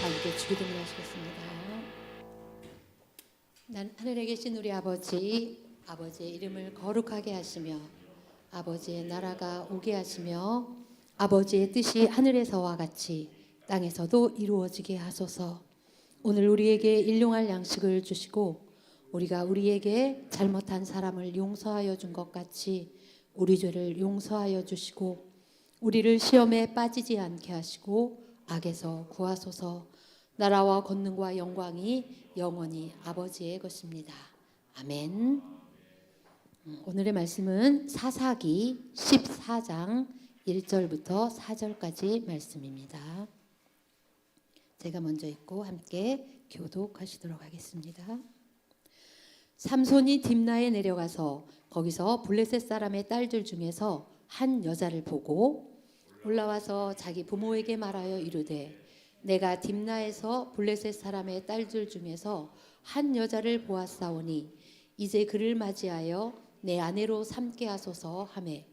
함께 주기도문 하시겠습니다. 난 하늘에 계신 우리 아버지, 아버지의 이름을 거룩하게 하시며 아버지의 나라가 오게 하시며 아버지의 뜻이 하늘에서와 같이 땅에서도 이루어지게 하소서. 오늘 우리에게 일용할 양식을 주시고 우리가 우리에게 잘못한 사람을 용서하여 준 것 같이 우리 죄를 용서하여 주시고 우리를 시험에 빠지지 않게 하시고 악에서 구하소서. 나라와 권능과 영광이 영원히 아버지의 것입니다. 아멘. 오늘의 말씀은 사사기 14장 1절부터 4절까지 말씀입니다. 제가 먼저 읽고 함께 교독하시도록 하겠습니다. 삼손이 딥나에 내려가서 거기서 블레셋 사람의 딸들 중에서 한 여자를 보고 올라와서 자기 부모에게 말하여 이르되 내가 딥나에서 블레셋 사람의 딸들 중에서 한 여자를 보았사오니 이제 그를 맞이하여 내 아내로 삼게 하소서 하매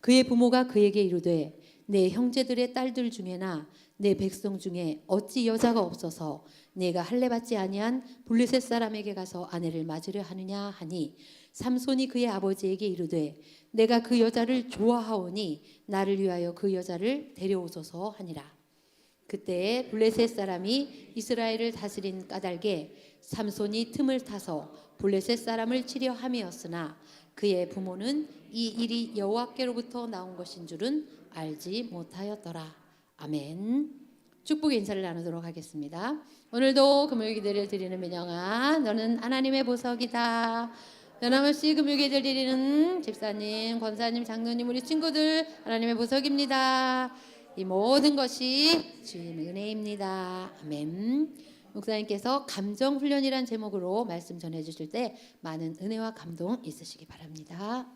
그의 부모가 그에게 이르되 내 형제들의 딸들 중에나 내 백성 중에 어찌 여자가 없어서 내가 할례받지 아니한 블레셋 사람에게 가서 아내를 맞으려 하느냐 하니 삼손이 그의 아버지에게 이르되 내가 그 여자를 좋아하오니 나를 위하여 그 여자를 데려오소서 하니라. 그때에 블레셋 사람이 이스라엘을 다스린 까닭에 삼손이 틈을 타서 블레셋 사람을 치려 함이었으나 그의 부모는 이 일이 여호와께로부터 나온 것인 줄은 알지 못하였더라. 아멘. 축복 인사를 나누도록 하겠습니다. 오늘도 금요기도를 드리는 민영아, 너는 하나님의 보석이다. 변함없이 금요기도 드리는 집사님, 권사님, 장로님, 우리 친구들 하나님의 보석입니다. 이 모든 것이 주님의 은혜입니다. 아멘. 목사님께서 감정훈련이란 제목으로 말씀 전해주실 때 많은 은혜와 감동 있으시기 바랍니다.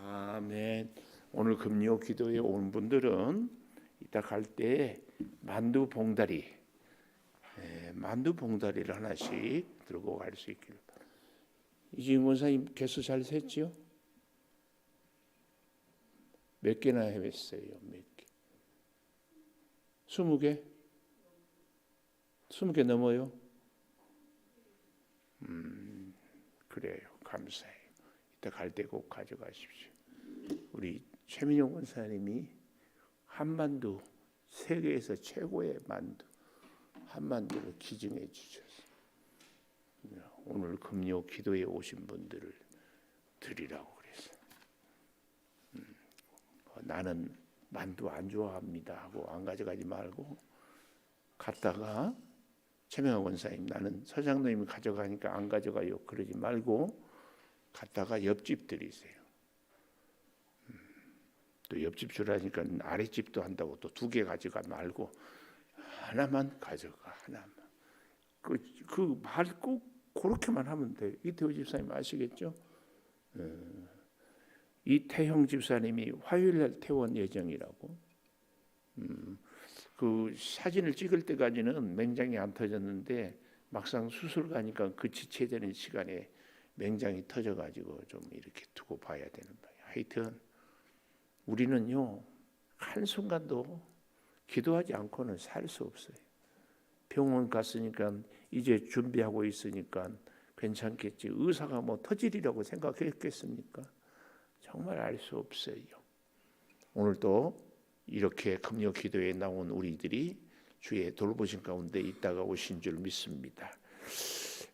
아멘. 오늘 금요 기도에 온 분들은 이따 갈 때 만두 봉다리를 하나씩 들고 갈 수 있기를. 이지은 권사님 개수 잘 셌지요? 몇 개나 했어요? 몇 개? 20개? 20개 넘어요? 그래요. 감사해요. 이따 갈 때 꼭 가져가십시오. 우리 최민영 권사님이 한만두 세계에서 최고의 만두 한만두를 기증해 주셨어요. 오늘 금요 기도에 오신 분들을 드리라고 그랬어요. 나는 만두 안 좋아합니다 하고 안 가져가지 말고 갔다가 최명하 권사님 나는 서장로님이 가져가니까 안 가져가요 그러지 말고 갔다가 옆집 드리세요. 또 옆집 주라니까 아랫집도 한다고 또 2개 가져가 말고 하나만 가져가. 하나만. 그 말 꼭 그렇게만 하면 돼. 이태호 집사님 아시겠죠? 이태형 집사님이 화요일날 퇴원 예정이라고. 그 사진을 찍을 때까지는 맹장이 안 터졌는데 막상 수술 가니까 그 지체되는 시간에 맹장이 터져가지고 좀 이렇게 두고 봐야 되는 거예요. 하여튼 우리는요 한순간도 기도하지 않고는 살 수 없어요. 병원 갔으니까 이제 준비하고 있으니까 괜찮겠지. 의사가 뭐 터질이라고 생각했겠습니까? 정말 알 수 없어요. 오늘도 이렇게 금요 기도에 나온 우리들이 주의 돌보신 가운데 있다가 오신 줄 믿습니다.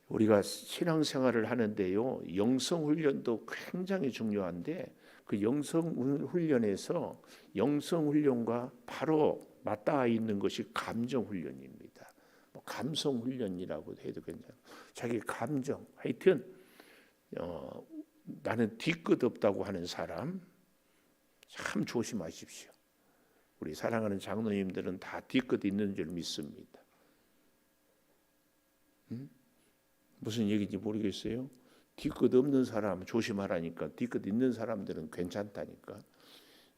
우리가 신앙생활을 하는데요 영성훈련도 굉장히 중요한데 그 영성훈련에서 영성훈련과 바로 맞닿아 있는 것이 감정훈련입니다. 뭐 감성훈련이라고 해도 괜찮아요. 자기 감정 하여튼 나는 뒤끝 없다고 하는 사람 참 조심하십시오. 우리 사랑하는 장로님들은 다 뒤끝 있는 줄 믿습니다. 무슨 얘기인지 모르겠어요. 뒤끝 없는 사람 조심하라니까 뒤끝 있는 사람들은 괜찮다니까.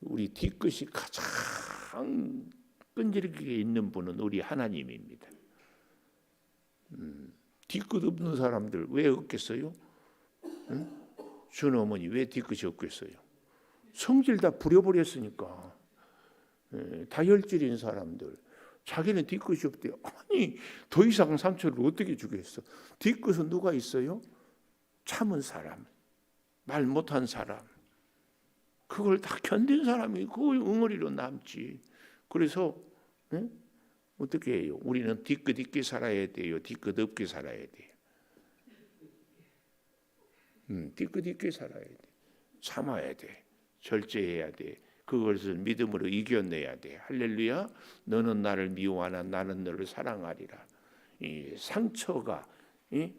우리 뒤끝이 가장 끈질기게 있는 분은 우리 하나님입니다. 뒤끝 없는 사람들 왜 없겠어요? 준 어머니 왜 뒤끝이 없겠어요? 성질 다 부려버렸으니까. 다혈질인 사람들 자기는 뒤끝이 없대요. 아니 더 이상 상처를 어떻게 주겠어? 뒤끝은 누가 있어요? 참은 사람, 말 못한 사람, 그걸 다 견딘 사람이 그걸 응어리로 남지. 그래서 어떻게 해요? 우리는 뒤끝 있게 살아야 돼요? 뒤끝 없게 살아야 돼요? 뒤끝 있게 살아야 돼. 참아야 돼. 절제해야 돼. 그것을 믿음으로 이겨내야 돼. 할렐루야. 너는 나를 미워하나 나는 너를 사랑하리라. 이 상처가,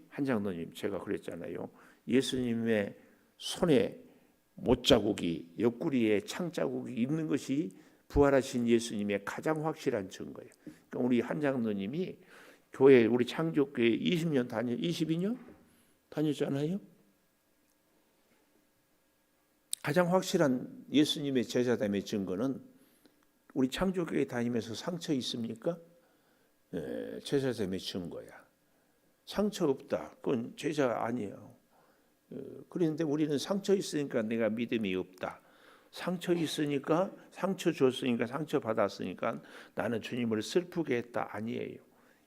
한장로님 제가 그랬잖아요. 예수님의 손에 못자국이, 옆구리에 창자국이 있는 것이 부활하신 예수님의 가장 확실한 증거예요. 그러니까 우리 한장로님이 교회, 우리 창조교회 22년 다녔잖아요. 가장 확실한 예수님의 제자됨의 증거는 우리 창조교회 다니면서 상처 있습니까? 제자됨의 증거야. 상처 없다. 그건 제자 아니에요. 그런데 우리는 상처 있으니까 내가 믿음이 없다. 상처 있으니까, 상처 줬으니까, 상처 받았으니까 나는 주님을 슬프게 했다. 아니에요.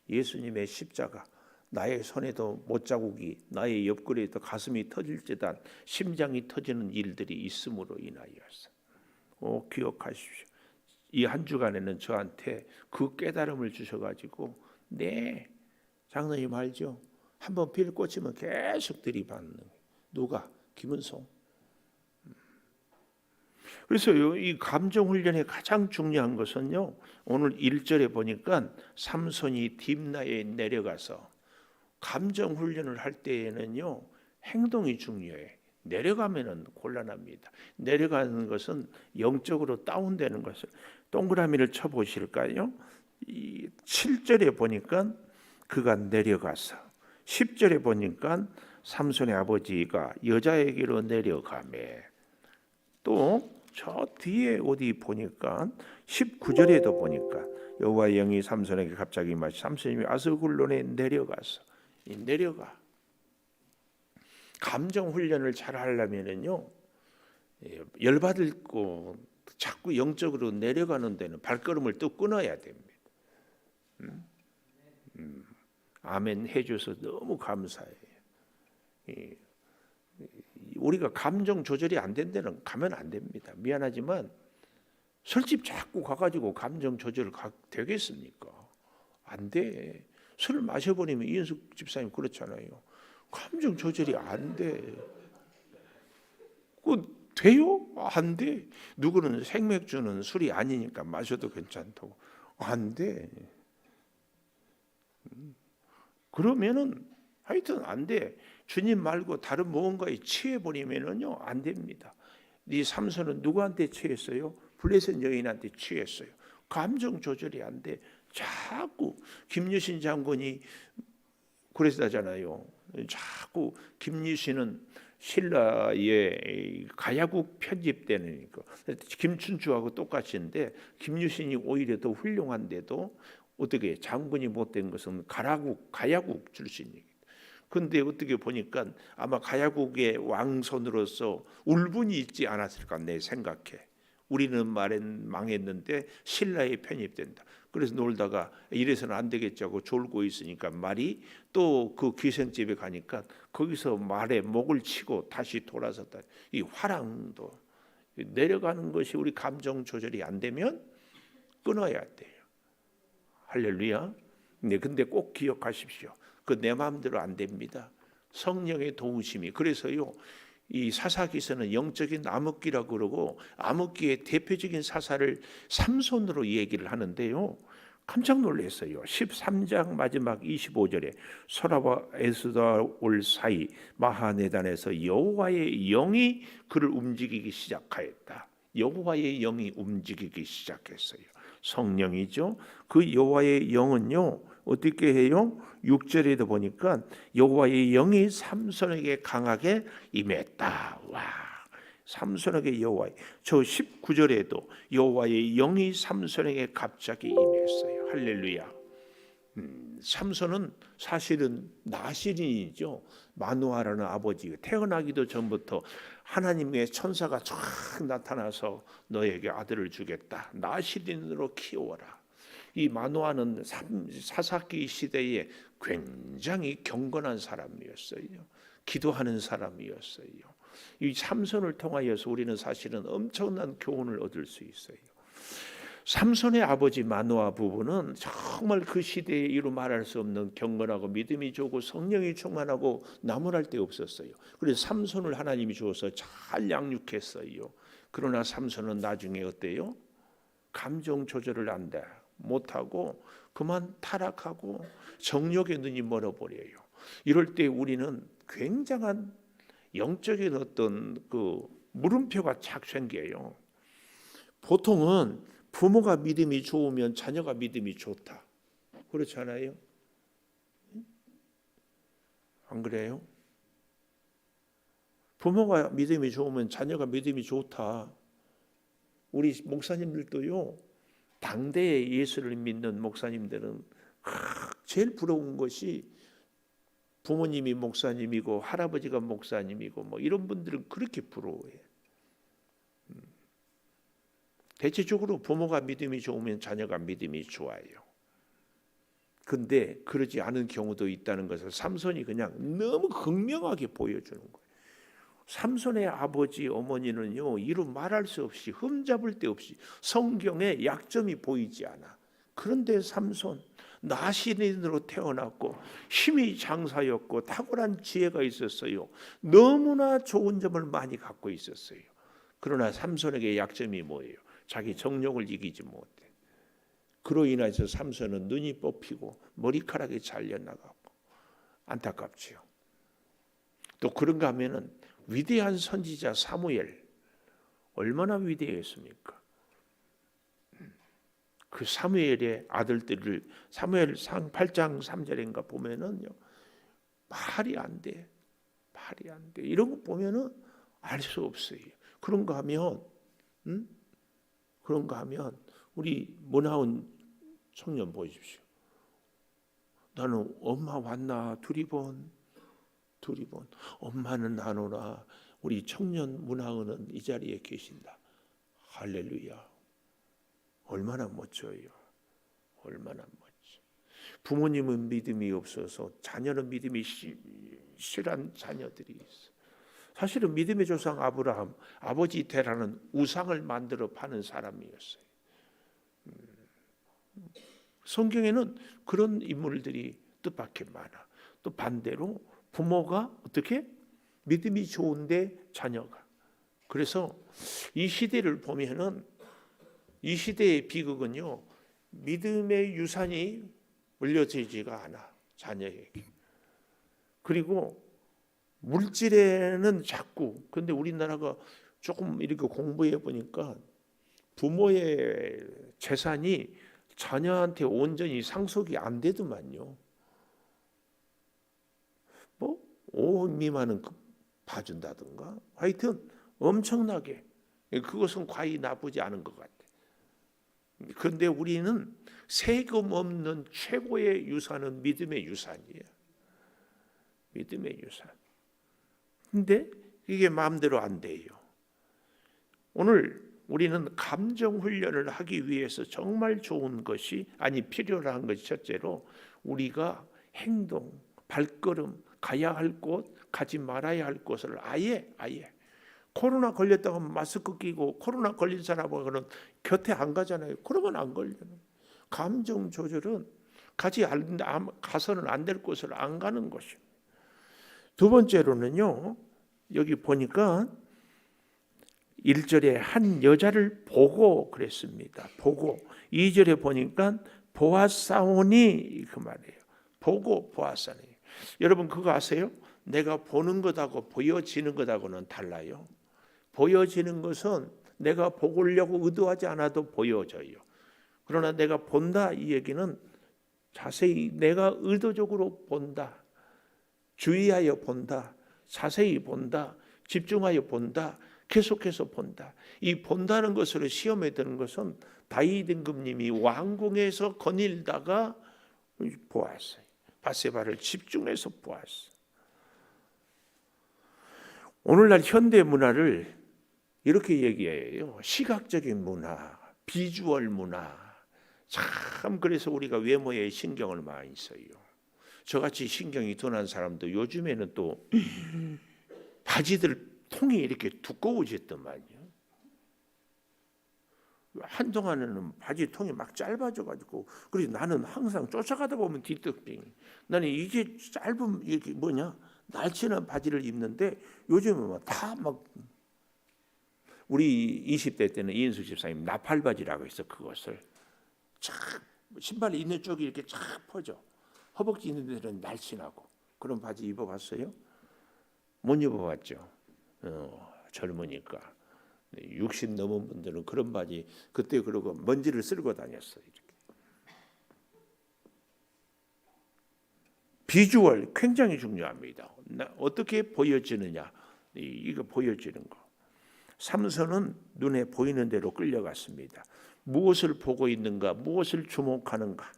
예수님의 십자가, 나의 손에도 못자국이, 나의 옆구리에도 가슴이 터질지단 심장이 터지는 일들이 있음으로 인하여서. 기억하십시오. 이 한 주간에는 저한테 그 깨달음을 주셔가지고, 네, 장로님 알죠? 한번 빌 꽂히면 계속 들이받는. 누가? 김은송. 그래서 이 감정 훈련의 가장 중요한 것은요, 오늘 1절에 보니까 삼손이 딥나에 내려가서, 감정 훈련을 할 때에는요 행동이 중요해. 내려가면은 곤란합니다. 내려가는 것은 영적으로 다운되는 것을, 동그라미를 쳐 보실까요? 7절에 보니까 그가 내려가서, 10절에 보니까 삼손의 아버지가 여자에게로 내려가매, 또 저 뒤에 어디 보니까 19절에도 보니까 여호와의 영이 삼손에게 갑자기 임하시, 삼손이 아스굴론에 내려가서, 내려가. 감정 훈련을 잘 하려면은요, 열받을 거 자꾸 영적으로 내려가는 데는 발걸음을 또 끊어야 됩니다. 아멘 해줘서 너무 감사해요. 우리가 감정 조절이 안 된 데는 가면 안 됩니다. 미안하지만 술집 자꾸 가가지고 감정 조절 되겠습니까? 안 돼. 술을 마셔버리면 이은숙 집사님 그렇잖아요. 감정 조절이 안 돼. 그거 돼요? 안 돼. 누구는 생맥주는 술이 아니니까 마셔도 괜찮다고. 안 돼. 그러면은 하여튼 안 돼. 주님 말고 다른 무언가에 취해버리면은요 안 됩니다. 네 삼손은 누구한테 취했어요? 블레셋 여인한테 취했어요. 감정 조절이 안 돼. 자꾸 김유신 장군이 그랬다잖아요. 자꾸 김유신은 신라의 가야국 편집되는 거, 김춘추하고 똑같은데 김유신이 오히려 더 훌륭한데도 어떻게 장군이 못된 것은 가야국 출신이에요. 근데 어떻게 보니까 아마 가야국의 왕손으로서 울분이 있지 않았을까 내 생각해. 우리는 말은 망했는데 신라에 편입된다. 그래서 놀다가 이래서는 안 되겠자고 졸고 있으니까 말이 또 그 귀생집에 가니까 거기서 말에 목을 치고 다시 돌아섰다. 이 화랑도 내려가는 것이 우리 감정 조절이 안 되면 끊어야 돼요. 할렐루야. 네, 근데 꼭 기억하십시오. 그 내 마음대로 안 됩니다. 성령의 도우심이. 그래서요, 이 사사기서는 영적인 암흑기라고 그러고 암흑기의 대표적인 사사를 삼손으로 얘기를 하는데요. 깜짝 놀랐어요. 13장 마지막 25절에 소라와 에스다올 사이 마하네단에서 여호와의 영이 그를 움직이기 시작하였다. 여호와의 영이 움직이기 시작했어요. 성령이죠. 그 여호와의 영은요 어떻게 해요? 6절에도 보니까 여호와의 영이 삼손에게 강하게 임했다. 와, 삼손에게 여호와의, 저 19절에도 여호와의 영이 삼손에게 갑자기 임했어요. 할렐루야. 삼손은 사실은 나시린이죠. 마누아라는 아버지, 태어나기도 전부터 하나님의 천사가 쫙 나타나서 너에게 아들을 주겠다. 나시린으로 키워라. 이 마노아는 사사기 시대에 굉장히 경건한 사람이었어요. 기도하는 사람이었어요. 이 삼손을 통하여서 우리는 사실은 엄청난 교훈을 얻을 수 있어요. 삼손의 아버지 마노아 부부는 정말 그 시대에 이루 말할 수 없는 경건하고 믿음이 좋고 성령이 충만하고 나무랄 데 없었어요. 그래서 삼손을 하나님이 주어서 잘 양육했어요. 그러나 삼손은 나중에 어때요? 감정 조절을 못하고 그만 타락하고 정욕의 눈이 멀어버려요. 이럴 때 우리는 굉장한 영적인 어떤 그 물음표가 착 생겨요. 보통은 부모가 믿음이 좋으면 자녀가 믿음이 좋다. 그렇지 않아요? 안 그래요? 부모가 믿음이 좋으면 자녀가 믿음이 좋다. 우리 목사님들도요. 당대에 예수를 믿는 목사님들은 제일 부러운 것이 부모님이 목사님이고 할아버지가 목사님이고 뭐 이런 분들은 그렇게 부러워해요. 대체적으로 부모가 믿음이 좋으면 자녀가 믿음이 좋아요. 근데 그러지 않은 경우도 있다는 것을 삼손이 그냥 너무 극명하게 보여주는 거예요. 삼손의 아버지 어머니는요, 이루 말할 수 없이 흠잡을 데 없이 성경에 약점이 보이지 않아. 그런데 삼손 나시린으로 태어났고 힘이 장사였고 탁월한 지혜가 있었어요. 너무나 좋은 점을 많이 갖고 있었어요. 그러나 삼손에게 약점이 뭐예요? 자기 정욕을 이기지 못해. 그로 인해서 삼손은 눈이 뽑히고 머리카락이 잘려나가고 안타깝지요. 또 그런가 하면은 위대한 선지자 사무엘 얼마나 위대했습니까? 그 사무엘의 아들들을 사무엘상 8장 3절인가 보면은요, 말이 안 돼. 이런 거 보면은 알 수 없어요. 그런가 하면 우리 모나온 청년 보십시오. 나는 엄마 왔나 두리번 엄마는 안 오나. 우리 청년 문화은은 이 자리에 계신다. 할렐루야. 얼마나 멋져요. 얼마나 멋져. 부모님은 믿음이 없어서 자녀는 믿음이 실한 자녀들이 있어. 사실은 믿음의 조상 아브라함, 아버지 테라는 우상을 만들어 파는 사람이었어요. 성경에는 그런 인물들이 뜻밖의 많아. 또 반대로 부모가 어떻게? 믿음이 좋은데 자녀가. 그래서 이 시대를 보면은 이 시대의 비극은요, 믿음의 유산이 물려지지가 않아, 자녀에게. 그리고 물질에는 자꾸, 근데 우리나라가 조금 이렇게 공부해 보니까 부모의 재산이 자녀한테 온전히 상속이 안 되더만요. 뭐 5억 미만은 봐준다든가, 하여튼 엄청나게. 그것은 과히 나쁘지 않은 것 같아. 그런데 우리는 세금 없는 최고의 유산은 믿음의 유산이에요. 믿음의 유산. 근데 이게 마음대로 안 돼요. 오늘 우리는 감정 훈련을 하기 위해서 정말 좋은 것이, 필요한 것이 첫째로 우리가 행동, 발걸음, 가야 할 곳, 가지 말아야 할 곳을 아예 코로나 걸렸다고 하면 마스크 끼고 코로나 걸린 사람하고는 곁에 안 가잖아요. 그러면 안 걸려요. 감정 조절은 가서는 안 될 곳을 안 가는 것입니다. 두 번째로는요, 여기 보니까 1절에 한 여자를 보고 그랬습니다. 보고. 2절에 보니까 보았사오니 그 말이에요. 보고 보았사오니. 여러분 그거 아세요? 내가 보는 것하고 보여지는 것하고는 달라요. 보여지는 것은 내가 보려고 의도하지 않아도 보여져요. 그러나 내가 본다, 이 얘기는 자세히 내가 의도적으로 본다, 주의하여 본다, 자세히 본다, 집중하여 본다, 계속해서 본다. 이 본다는 것으로 시험에 드는 것은 다윗 임금님이 왕궁에서 거닐다가 보았어요. 밧세바를 집중해서 보았어요. 오늘날 현대 문화를 이렇게 얘기해요. 시각적인 문화, 비주얼 문화, 참 그래서 우리가 외모에 신경을 많이 써요. 저같이 신경이 둔한 사람도 요즘에는 또 바지들 통이 이렇게 두꺼워졌단 말이에요. 한동안에는 바지 통이 막 짧아져가지고, 그래서 나는 항상 쫓아가다 보면 뒤떡빙. 나는 이게 짧은 이게 뭐냐 날씬한 바지를 입는데 요즘은 다 막 우리 20대 때는 이인숙 집사님 나팔 바지라고 해서 그것을 착 신발 있는 쪽이 이렇게 착 퍼져. 허벅지 있는 데는 날씬하고 그런 바지 입어봤어요? 못 입어봤죠. 젊으니까. 60 넘은 분들은 그런 바지 그때 그러고 먼지를 쓸고 다녔어요. 이렇게. 비주얼 굉장히 중요합니다. 어떻게 보여지느냐, 이거 보여지는 거. 삼손은 눈에 보이는 대로 끌려갔습니다. 무엇을 보고 있는가, 무엇을 주목하는가.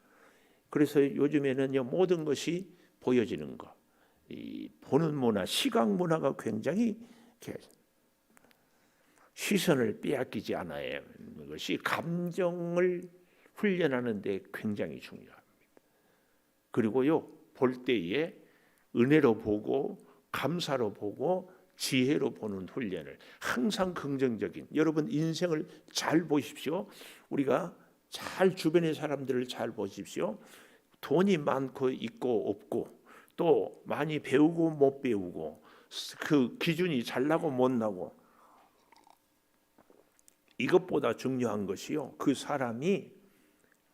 그래서 요즘에는요 모든 것이 보여지는 거, 이 보는 문화, 시각 문화가 굉장히 시선을 빼앗기지 않아야 하는 것이 감정을 훈련하는 데 굉장히 중요합니다. 그리고요 볼 때에 은혜로 보고 감사로 보고 지혜로 보는 훈련을 항상 긍정적인, 여러분 인생을 잘 보십시오. 우리가 잘 주변의 사람들을 잘 보십시오. 돈이 많고 있고 없고 또 많이 배우고 못 배우고 그 기준이 잘나고 못나고 이것보다 중요한 것이요 그 사람이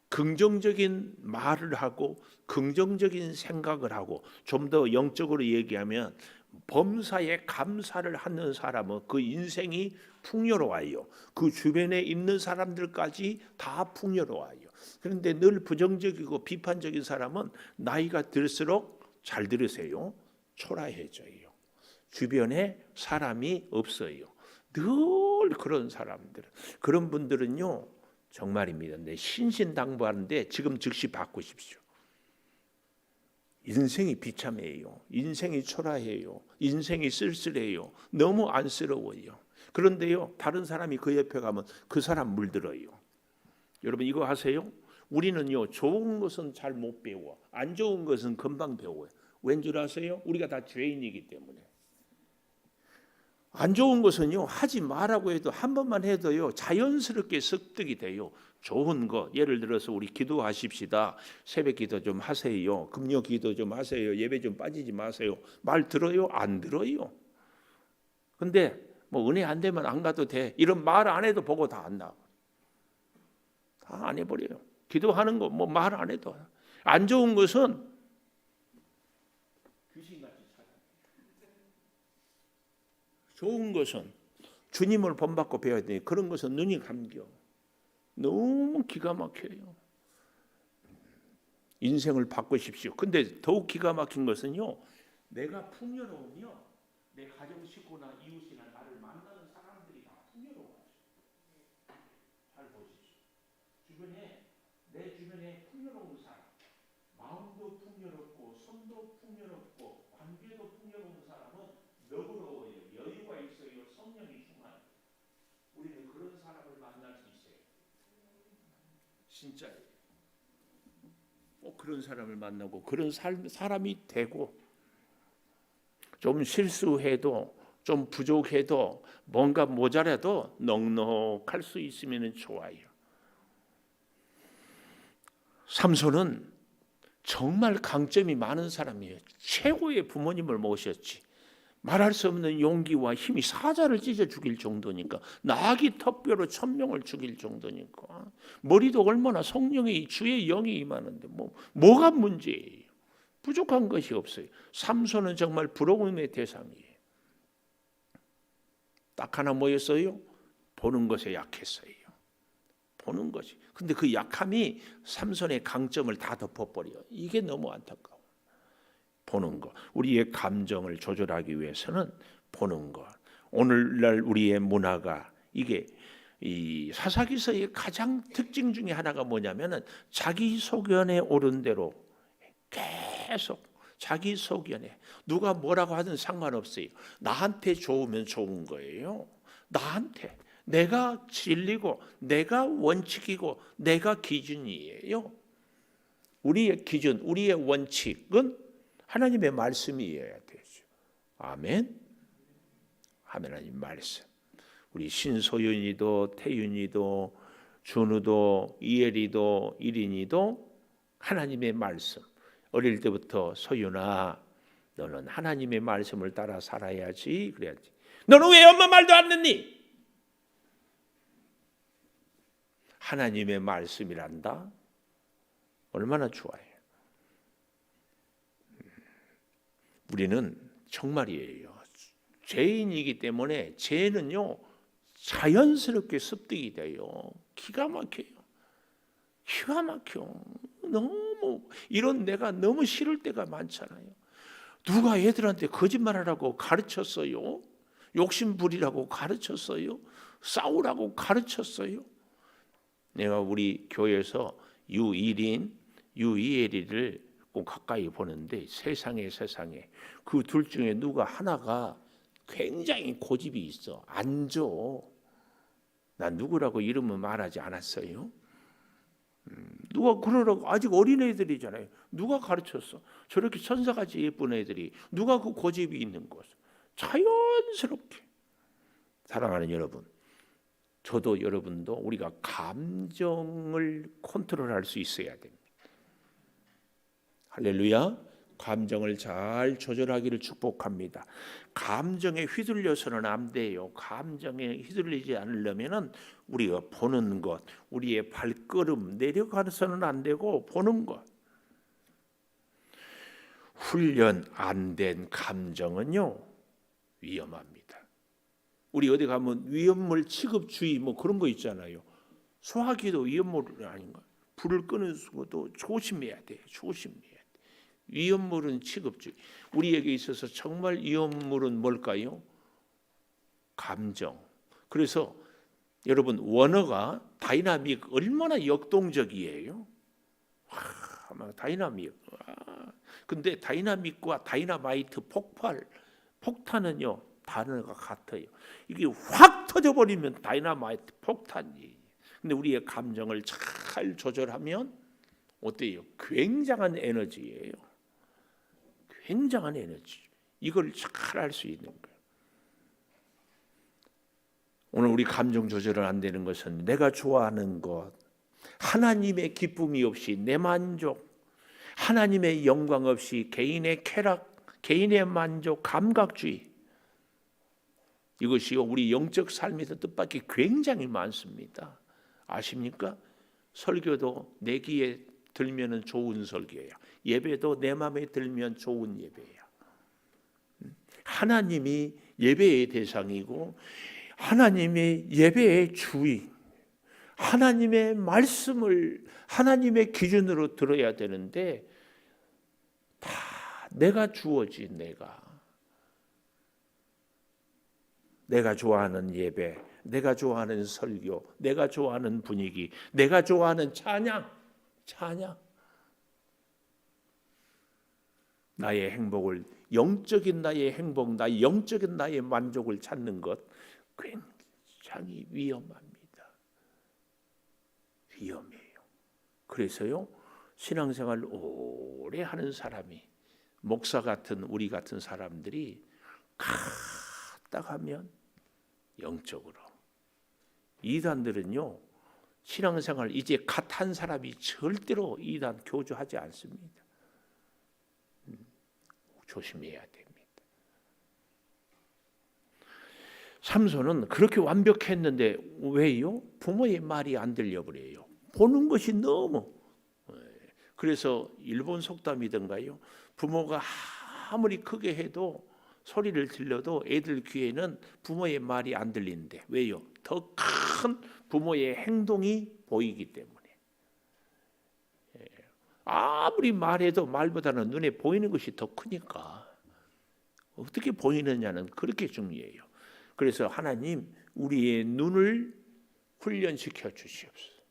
긍정적인 말을 하고 긍정적인 생각을 하고 좀 더 영적으로 얘기하면 범사에 감사를 하는 사람은 그 인생이 풍요로워요. 그 주변에 있는 사람들까지 다 풍요로워요. 그런데 늘 부정적이고 비판적인 사람은 나이가 들수록 잘 들으세요. 초라해져요. 주변에 사람이 없어요. 늘 그런 사람들, 그런 분들은요 정말입니다. 내 신신당부하는데 지금 즉시 바꾸십시오. 인생이 비참해요. 인생이 초라해요. 인생이 쓸쓸해요. 너무 안쓰러워요. 그런데요 다른 사람이 그 옆에 가면 그 사람 물들어요. 여러분 이거 아세요? 우리는요 좋은 것은 잘 못 배워. 안 좋은 것은 금방 배워요. 왠 줄 아세요? 우리가 다 죄인이기 때문에. 안 좋은 것은요 하지 말라고 해도 한 번만 해도요 자연스럽게 습득이 돼요. 좋은 거, 예를 들어서 우리 기도하십시다. 새벽 기도 좀 하세요. 금요 기도 좀 하세요. 예배 좀 빠지지 마세요. 말 들어요? 안 들어요. 근데 뭐 은혜 안 되면 안 가도 돼. 이런 말 안 해도 보고 다 안 나와. 다 안 해버려요. 기도하는 거 뭐 말 안 해도. 안 좋은 것은 귀신같이 찾아. 좋은 것은 주님을 본받고 배워야 되니 그런 것은 눈이 감겨. 너무 기가 막혀요. 인생을 바꾸십시오. 근데 더욱 기가 막힌 것은요. 내가 풍요로우며 내 가정 식구나 이웃이나 나를 만나는 사람들이 다 풍요로워요. 잘 보십시오. 내 주변에 풍요로운 사람, 마음도 풍요롭고 손도 풍요롭고 관계도 풍요로운 사람은 너그러워요. 여유가 있어요. 성령이 충만해요. 우리는 그런 사람을 만날 수 있어요. 진짜예요. 그런 사람을 만나고 그런 사람이 되고 좀 실수해도 좀 부족해도 뭔가 모자라도 넉넉할 수 있으면 좋아요. 삼손은 정말 강점이 많은 사람이에요. 최고의 부모님을 모셨지. 말할 수 없는 용기와 힘이 사자를 찢어 죽일 정도니까, 나귀 턱뼈로 1000명을 죽일 정도니까, 머리도 얼마나 성령의 주의 영이 임하는데 뭐가 문제예요? 부족한 것이 없어요. 삼손은 정말 부러움의 대상이에요. 딱 하나 뭐였어요? 보는 것에 약했어요. 보는 것이. 근데 그 약함이 삼손의 강점을 다 덮어버려요. 이게 너무 안타까워. 보는 것. 우리의 감정을 조절하기 위해서는 보는 것. 오늘날 우리의 문화가 이게 이 사사기서의 가장 특징 중에 하나가 뭐냐면은 자기 소견에 오른 대로 계속 자기 소견에 누가 뭐라고 하든 상관없어요. 나한테 좋으면 좋은 거예요. 나한테 내가 진리고 내가 원칙이고 내가 기준이에요. 우리의 기준, 우리의 원칙은 하나님의 말씀이어야 되죠. 아멘. 하나님 말씀. 우리 신소윤이도 태윤이도 준우도 이엘이도 이린이도 하나님의 말씀. 어릴 때부터 소윤아, 너는 하나님의 말씀을 따라 살아야지. 그래야지. 너는 왜 엄마 말도 안 듣니? 하나님의 말씀이란다. 얼마나 좋아요. 우리는 정말이에요. 죄인이기 때문에 죄는요 자연스럽게 습득이 돼요. 기가 막혀요. 기가 막혀. 너무 이런 내가 너무 싫을 때가 많잖아요. 누가 애들한테 거짓말하라고 가르쳤어요? 욕심 부리라고 가르쳤어요? 싸우라고 가르쳤어요? 내가 우리 교회에서 유일인, 유이엘이를 꼭 가까이 보는데 세상에 그 둘 중에 누가 하나가 굉장히 고집이 있어. 안 줘. 난 누구라고 이름은 말하지 않았어요. 누가 그러라고, 아직 어린애들이잖아요. 누가 가르쳤어? 저렇게 천사같이 예쁜 애들이 누가 그 고집이 있는 것을 자연스럽게. 사랑하는 여러분, 저도 여러분도 우리가 감정을 컨트롤할 수 있어야 됩니다. 할렐루야. 감정을 잘 조절하기를 축복합니다. 감정에 휘둘려서는 안 돼요. 감정에 휘둘리지 않으려면은 우리가 보는 것, 우리의 발걸음 내려가서는 안 되고 보는 것. 훈련 안 된 감정은요 위험합니다. 우리 어디 가면 위험물 취급주의 뭐 그런 거 있잖아요. 소화기도 위험물 아닌가? 불을 끄는 것도 조심해야 돼요. 조심해야 돼. 위험물은 취급주의. 우리에게 있어서 정말 위험물은 뭘까요? 감정. 그래서 여러분 원어가 다이나믹 얼마나 역동적이에요. 다이나믹. 근데 다이나믹과 다이나마이트 폭탄은요 단어가 같아요. 이게 확 터져버리면 다이나마이트 폭탄이에요. 근데 우리의 감정을 잘 조절하면 어때요? 굉장한 에너지예요. 굉장한 에너지. 이걸 잘 할 수 있는 거예요. 오늘 우리 감정 조절은 안 되는 것은 내가 좋아하는 것, 하나님의 기쁨이 없이 내 만족, 하나님의 영광 없이 개인의 쾌락, 개인의 만족, 감각주의. 이것이 우리 영적 삶에서 뜻밖의 굉장히 많습니다. 아십니까? 설교도 내 귀에 들면은 좋은 설교예요. 예배도 내 마음에 들면 좋은 예배예요. 하나님이 예배의 대상이고 하나님의 예배의 주의, 하나님의 말씀을 하나님의 기준으로 들어야 되는데 다 내가 주어지. 내가 좋아하는 예배, 내가 좋아하는 설교, 내가 좋아하는 분위기, 내가 좋아하는 찬양. 나의 행복을, 영적인 나의 행복, 나의 영적인 나의 만족을 찾는 것 굉장히 위험합니다. 위험해요. 그래서요 신앙생활 오래 하는 사람이, 목사 같은 우리 같은 사람들이 갔다 가면 영적으로, 이단들은요 신앙생활 이제 갓 한 사람이 절대로 이단 교주하지 않습니다. 조심해야 됩니다. 삼손은 그렇게 완벽했는데 왜요? 부모의 말이 안 들려버려요. 보는 것이 너무. 그래서 일본 속담이던가요? 부모가 아무리 크게 해도 소리를 들려도 애들 귀에는 부모의 말이 안 들리는데 왜요? 더 큰 부모의 행동이 보이기 때문에. 아무리 말해도 말보다는 눈에 보이는 것이 더 크니까 어떻게 보이느냐는 그렇게 중요해요. 그래서 하나님 우리의 눈을 훈련시켜 주시옵소서.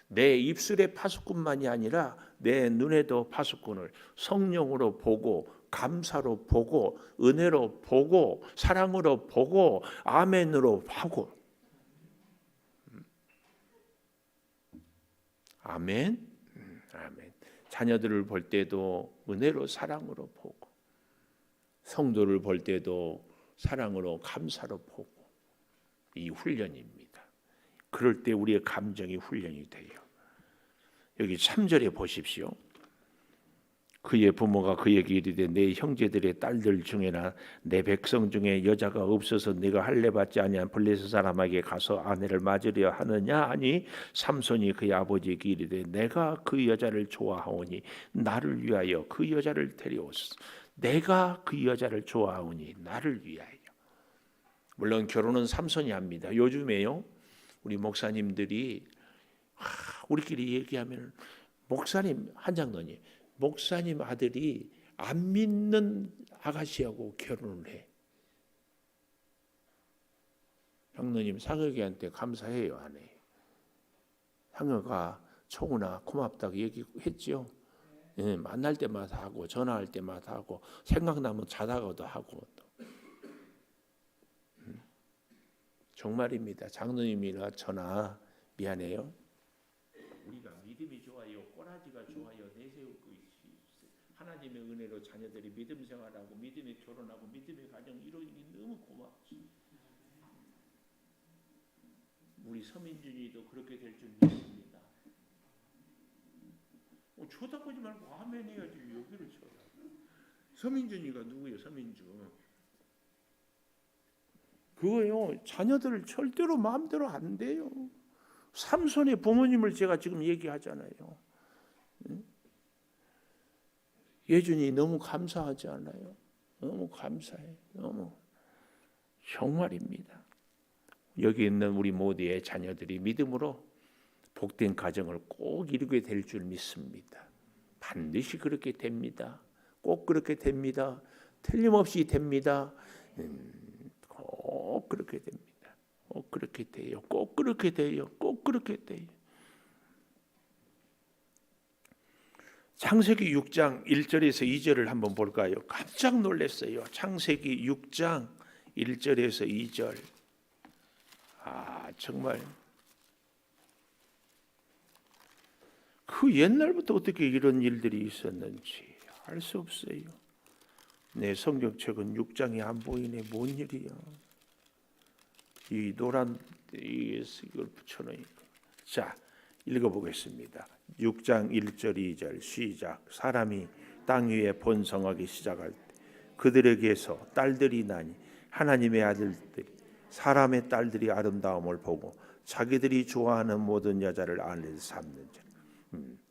내 입술의 파수꾼만이 아니라 내 눈에도 파수꾼을 성령으로 보고, 감사로 보고, 은혜로 보고, 사랑으로 보고, 아멘으로 하고. 아멘. 아멘. 자녀들을 볼 때도 은혜로 사랑으로 보고 성도를 볼 때도 사랑으로 감사로 보고 이 훈련입니다. 그럴 때 우리의 감정이 훈련이 돼요. 여기 3절에 보십시오. 그의 부모가 그에게 이르되 내 형제들의 딸들 중에나 내 백성 중에 여자가 없어서 네가 할례 받지 아니한 블레셋 사람에게 가서 아내를 맞으려 하느냐 하니 삼손이 그의 아버지에게 이르되 내가 그 여자를 좋아하오니 나를 위하여 그 여자를 데려오소서. 내가 그 여자를 좋아하오니 나를 위하여. 물론 결혼은 삼손이 합니다. 요즘에요 우리 목사님들이 우리끼리 얘기하면 목사님 한 장로님 목사님 아들이 안 믿는 아가씨하고 결혼을 해. 장로님 상혁이한테 감사해요 안 해요? 상혁아 총우나 고맙다고 얘기했죠. 예, 만날 때마다 하고 전화할 때마다 하고 생각나면 자다가도 하고 정말입니다. 장로님이나 저나 미안해요. 우리가 믿음이 좋아요, 꼬라지가 좋아요, 내세울 거 있지. 하나님의 은혜로 자녀들이 믿음 생활하고 믿음에 결혼하고 믿음의 가정 이루기 너무 고맙지. 우리 서민준이도 그렇게 될 줄 믿습니다. 쳐다보지 말고 아멘 해야지 여기를 쳐다. 서민준이가 누구예요? 서민준. 그거요 자녀들을 절대로 마음대로 안 돼요. 삼손의 부모님을 제가 지금 얘기하잖아요. 예준이 너무 감사하지 않아요? 너무 감사해. 너무 정말입니다. 여기 있는 우리 모두의 자녀들이 믿음으로 복된 가정을 꼭 이루게 될 줄 믿습니다. 반드시 그렇게 됩니다. 꼭 그렇게 됩니다. 틀림없이 됩니다. 꼭 그렇게 됩니다. 꼭 그렇게 돼요. 꼭 그렇게 돼요. 꼭 그렇게 돼요. 창세기 6장 1절에서 2절을 한번 볼까요? 깜짝 놀랐어요. 창세기 6장 1절에서 2절. 정말 그 옛날부터 어떻게 이런 일들이 있었는지 알 수 없어요. 내 성경책은 6장이 안 보이네. 뭔 일이야? 이 노란 이걸 붙여놓으니까. 자, 읽어보겠습니다. 6장 1절 2절 시작. 사람이 땅 위에 번성하기 시작할 때 그들에게서 딸들이 나니 하나님의 아들들이 사람의 딸들이 아름다움을 보고 자기들이 좋아하는 모든 여자를 아내로 삼는 자.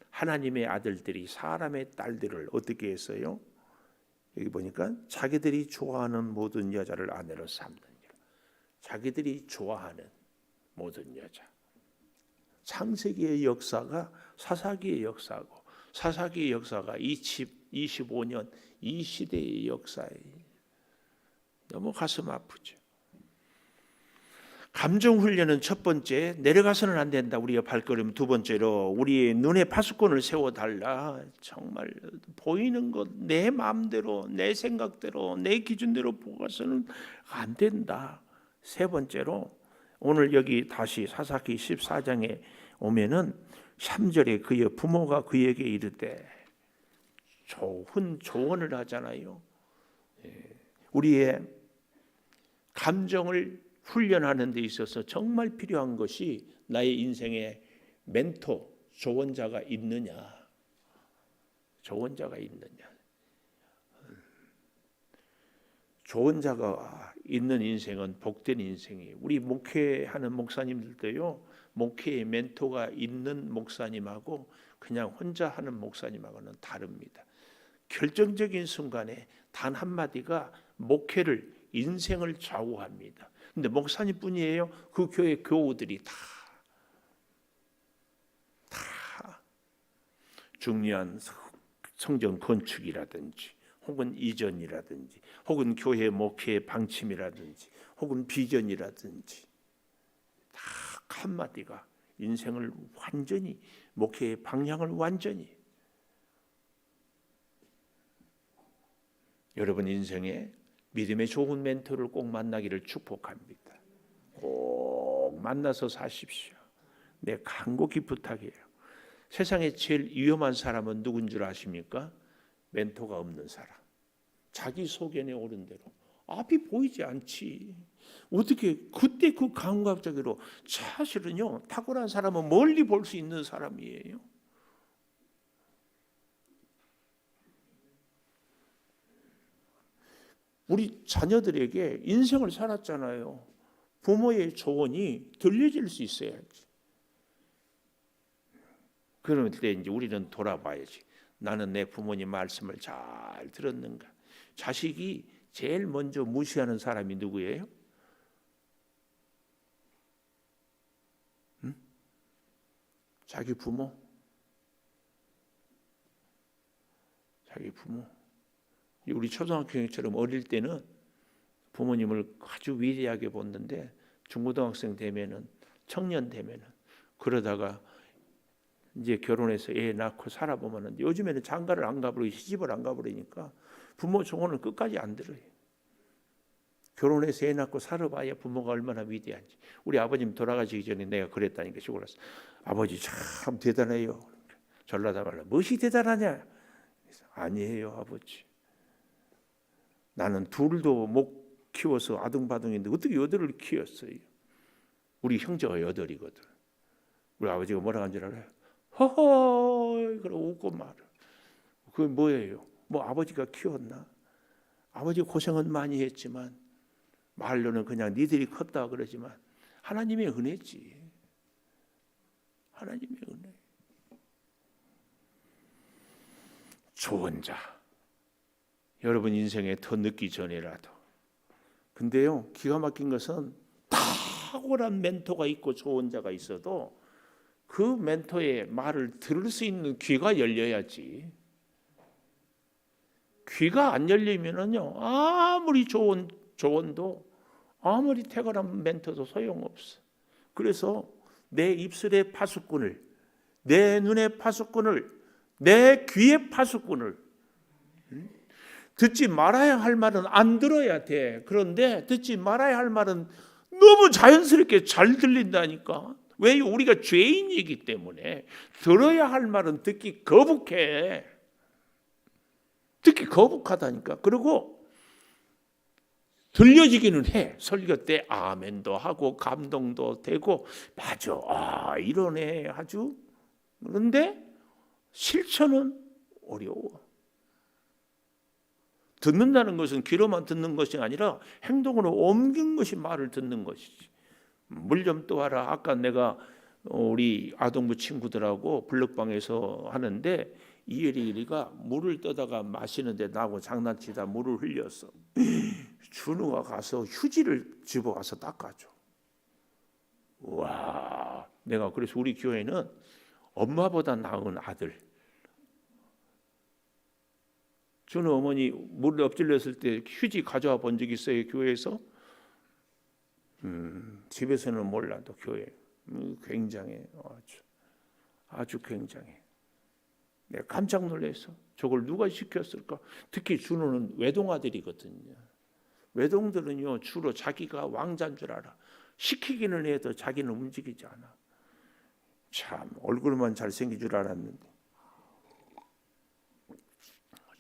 하나님의 아들들이 사람의 딸들을 어떻게 했어요? 여기 보니까 자기들이 좋아하는 모든 여자를 아내로 삼는 자. 자기들이 좋아하는 모든 여자. 창세기의 역사가 사사기의 역사고 사사기의 역사가 25년 이 시대의 역사예요. 너무 가슴 아프죠. 감정 훈련은 첫 번째 내려가서는 안 된다. 우리의 발걸음 두 번째로 우리의 눈에 파수꾼을 세워달라. 정말 보이는 것 내 마음대로 내 생각대로 내 기준대로 보고서는 안 된다. 세 번째로 오늘 여기 다시 사사기 14장에 오면은 3절에 그의 부모가 그에게 이르되 좋은 조언을 하잖아요. 우리의 감정을 훈련하는 데 있어서 정말 필요한 것이 나의 인생에 멘토, 조언자가 있느냐. 조언자가 있느냐. 조언자가 있는 인생은 복된 인생이에요. 우리 목회하는 목사님들도요. 목회의 멘토가 있는 목사님하고 그냥 혼자 하는 목사님하고는 다릅니다. 결정적인 순간에 단 한마디가 목회를 인생을 좌우합니다. 근데 목사님뿐이에요? 그 교회 교우들이 다 중요한 성전 건축이라든지 혹은 이전이라든지 혹은 교회 목회의 방침이라든지 혹은 비전이라든지 다 한마디가 인생을 완전히 목회의 방향을 완전히 여러분 인생에 믿음의 좋은 멘토를 꼭 만나기를 축복합니다. 꼭 만나서 사십시오. 내 간곡히 부탁해요. 세상에 제일 위험한 사람은 누군 줄 아십니까? 멘토가 없는 사람. 자기 소견에 오른 대로 앞이 보이지 않지. 어떻게 그때 그 감각적으로, 사실은요 탁월한 사람은 멀리 볼 수 있는 사람이에요. 우리 자녀들에게 인생을 살았잖아요. 부모의 조언이 들려질 수 있어야지. 그러면 그때 이제 우리는 돌아봐야지. 나는 내 부모님 말씀을 잘 들었는가? 자식이 제일 먼저 무시하는 사람이 누구예요? 응? 자기 부모. 자기 부모. 우리 초등학생처럼 어릴 때는 부모님을 아주 위대하게 봤는데 중고등학생 되면은, 청년 되면은, 그러다가 이제 결혼해서 애 낳고 살아보면은 요즘에는 장가를 안 가버리고 시집을 안 가버리니까 부모 조언을 끝까지 안 들어요. 결혼해서 애 낳고 살아봐야 부모가 얼마나 위대한지. 우리 아버님 돌아가시기 전에 내가 그랬다니까, 시골 와서. 아버지 참 대단해요. 전라도 말로 무엇이 대단하냐? 아니에요 아버지. 나는 둘도 못 키워서 아둥바둥인데 어떻게 8을 키웠어요? 우리 형제가 8이거든. 우리 아버지가 뭐라 하는 줄 알아요? 허허, 그러고 웃고 말을. 그게 뭐예요? 뭐 아버지가 키웠나? 아버지 고생은 많이 했지만 말로는 그냥 니들이 컸다 그러지만 하나님의 은혜지. 하나님의 은혜. 좋은 자. 여러분 인생에 더 늦기 전이라도. 근데요, 기가 막힌 것은 탁월한 멘토가 있고 좋은 자가 있어도 그 멘토의 말을 들을 수 있는 귀가 열려야지. 귀가 안 열리면은요, 아무리 좋은 조언도, 아무리 탁월한 멘토도 소용없어. 그래서 내 입술의 파수꾼을, 내 눈의 파수꾼을, 내 귀의 파수꾼을, 듣지 말아야 할 말은 안 들어야 돼. 그런데 듣지 말아야 할 말은 너무 자연스럽게 잘 들린다니까. 왜? 우리가 죄인이기 때문에 들어야 할 말은 듣기 거북해. 듣기 거북하다니까. 그리고 들려지기는 해. 설교 때 아멘도 하고 감동도 되고, 맞아, 이러네 아주. 그런데 실천은 어려워. 듣는다는 것은 귀로만 듣는 것이 아니라 행동으로 옮긴 것이 말을 듣는 것이지. 물 좀 떠와라. 아까 내가 우리 아동부 친구들하고 블럭방에서 하는데 이혜리가 물을 떠다가 마시는데 나하고 장난치다 물을 흘렸어. 준우가 가서 휴지를 집어와서 닦아줘. 와, 내가 그래서 우리 교회는 엄마보다 나은 아들. 준우 어머니 물을 엎질렀을 때 휴지 가져와 본 적 있어요, 교회에서? 집에서는 몰라도 교회 굉장해. 아주 굉장해. 내가 깜짝 놀랐어. 저걸 누가 시켰을까? 특히 준우는 외동아들이거든요. 외동들은요 주로 자기가 왕자인 줄 알아. 시키기는 해도 자기는 움직이지 않아. 참 얼굴만 잘생긴 줄 알았는데.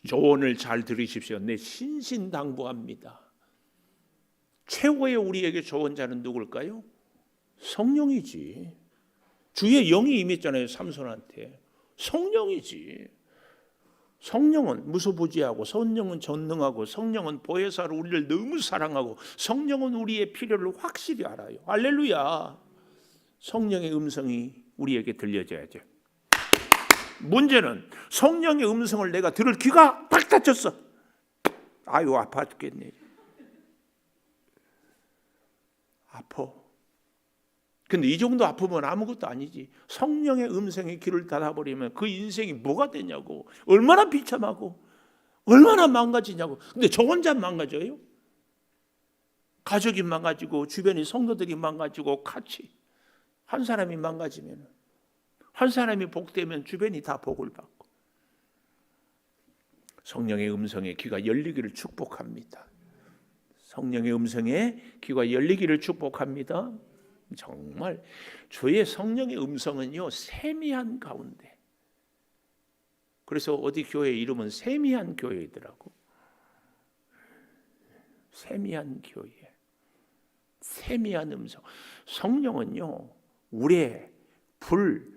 조언을 잘 들으십시오. 내 신신당부합니다. 최고의 우리에게 조언자는 누굴까요? 성령이지. 주의 영이 임했잖아요, 삼손한테. 성령이지. 성령은 무소부지하고, 성령은 전능하고, 성령은 보혜사로 우리를 너무 사랑하고, 성령은 우리의 필요를 확실히 알아요. 할렐루야. 성령의 음성이 우리에게 들려져야죠. 문제는 성령의 음성을 내가 들을 귀가 딱 닫혔어. 아유, 아파 죽겠네. 아파. 근데 이 정도 아프면 아무것도 아니지. 성령의 음성에 귀를 닫아버리면 그 인생이 뭐가 되냐고. 얼마나 비참하고 얼마나 망가지냐고. 근데 저 혼자 망가져요? 가족이 망가지고 주변의 성도들이 망가지고 같이. 한 사람이 망가지면, 한 사람이 복되면 주변이 다 복을 받고. 성령의 음성에 귀가 열리기를 축복합니다. 성령의 음성에 귀가 열리기를 축복합니다. 정말 주의 성령의 음성은요 세미한 가운데, 그래서 어디 교회 이름은 세미한 교회이더라고. 세미한 교회. 세미한 음성. 성령은요, 우레, 불,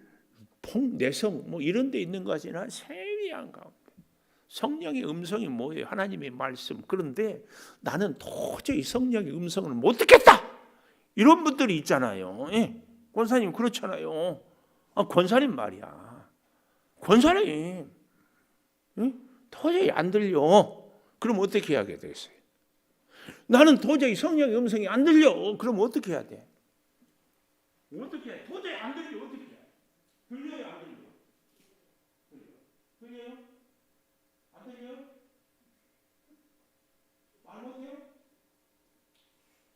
풍, 내성 뭐 이런 데 있는 것이나 세미한 가운데. 성령의 음성이 뭐예요? 하나님의 말씀. 그런데 나는 도저히 성령의 음성을 못 듣겠다, 이런 분들이 있잖아요. 예. 권사님 그렇잖아요. 권사님 말이야. 권사님, 예? 도저히 안 들려. 그럼 어떻게 해야 되겠어요? 나는 도저히 성령의 음성이 안 들려. 그럼 어떻게 해야 돼? 어떻게 해? 도저히 안 들려. 어떻게 해? 들려요, 안 들려? 들려요? 안 들려요? 말 못해요?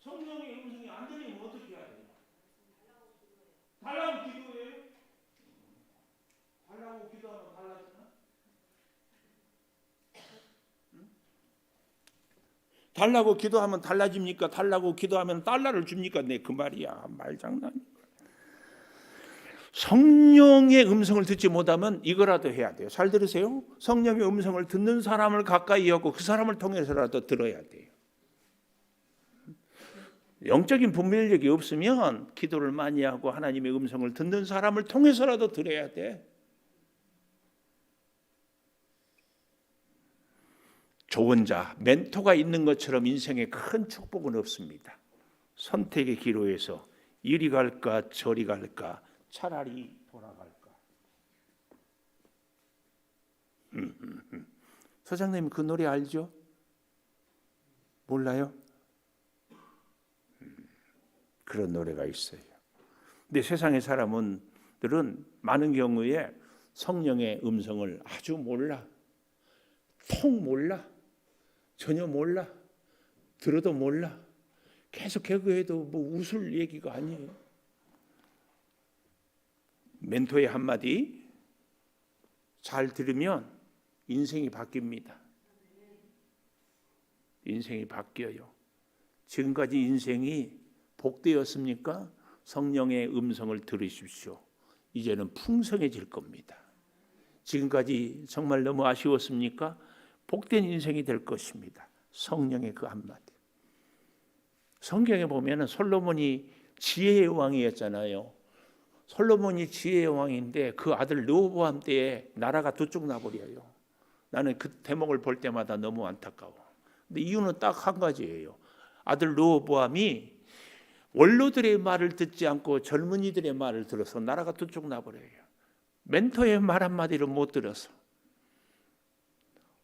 성령의 음성이 안 들리면 어떻게 해야 돼요? 달라고 기도해요? 달라고 기도하면 달라지나? 달라고 기도하면 달라집니까? 달라고 기도하면 달러를 줍니까? 네, 그 말이야. 말장난이야. 성령의 음성을 듣지 못하면 이거라도 해야 돼요. 잘 들으세요. 성령의 음성을 듣는 사람을 가까이 하고 그 사람을 통해서라도 들어야 돼요. 영적인 분별력이 없으면 기도를 많이 하고 하나님의 음성을 듣는 사람을 통해서라도 들어야 돼. 조언자, 멘토가 있는 것처럼 인생에 큰 축복은 없습니다. 선택의 기로에서 이리 갈까 저리 갈까 차라리 돌아갈까. 소장님 그 노래 알죠? 몰라요? 그런 노래가 있어요. 근데 세상의 사람들은 많은 경우에 성령의 음성을 아주 몰라. 통 몰라. 전혀 몰라. 들어도 몰라. 계속 개그해도 뭐 웃을 얘기가 아니에요. 멘토의 한마디 잘 들으면 인생이 바뀝니다. 인생이 바뀌어요. 지금까지 인생이 복되었습니까? 성령의 음성을 들으십시오. 이제는 풍성해질 겁니다. 지금까지 정말 너무 아쉬웠습니까? 복된 인생이 될 것입니다. 성령의 그 한마디. 성경에 보면은 솔로몬이 지혜의 왕이었잖아요. 솔로몬이 지혜의 왕인데 그 아들 르호보암 때에 나라가 두 쪽 나버려요. 나는 그 대목을 볼 때마다 너무 안타까워. 근데 이유는 딱 한 가지예요. 아들 르호보암이 원로들의 말을 듣지 않고 젊은이들의 말을 들어서 나라가 두 쪽 나버려요. 멘토의 말 한마디를 못 들어서.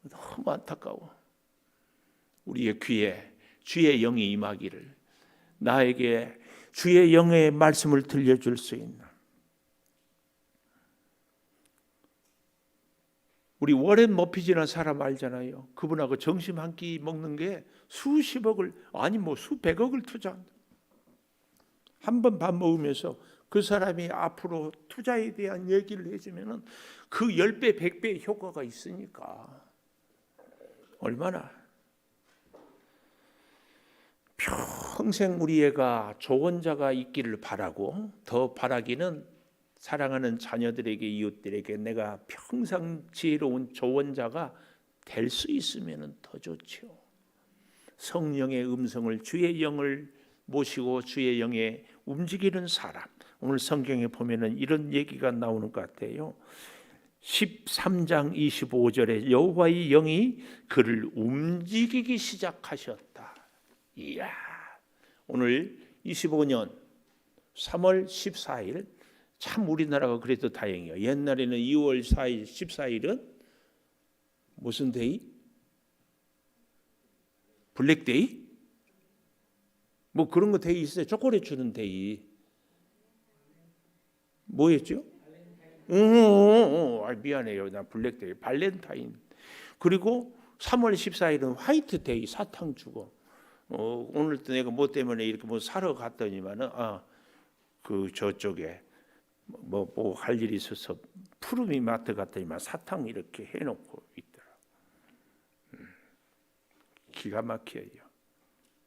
너무 안타까워. 우리의 귀에 주의 영이 임하기를, 나에게 주의 영의 말씀을 들려줄 수 있는. 우리 워렌 머핏이라는 사람 알잖아요. 그분하고 점심 한 끼 먹는 게 수십억을, 아니 뭐 수백억을 투자한다. 한 번 밥 먹으면서 그 사람이 앞으로 투자에 대한 얘기를 해주면은 그 10배, 100배의 효과가 있으니까 얼마나. 평생 우리 애가 조언자가 있기를 바라고, 더 바라기는 사랑하는 자녀들에게, 이웃들에게 내가 평생 지혜로운 조언자가 될 수 있으면 더 좋죠. 성령의 음성을, 주의 영을 모시고 주의 영에 움직이는 사람. 오늘 성경에 보면은 이런 얘기가 나오는 것 같아요. 13장 25절에 여호와의 영이 그를 움직이기 시작하셨다. 이야, 오늘 25년 3월 14일 참 우리나라가 그래도 다행이에요. 옛날에는 2월 4일 14일은 무슨 데이? 블랙데이? 뭐 그런 거 데이 있어요. 초콜릿 주는 데이. 뭐였죠? 미안해요. 나 블랙데이, 발렌타인. 그리고 3월 14일은 화이트데이, 사탕 주고. 오늘도 내가 뭐 때문에 이렇게 뭐 사러 갔더니만은 그 저쪽에 뭐 할 일이 있어서 푸르미 마트 갔더니만 사탕 이렇게 해놓고 있더라. 기가 막혀요.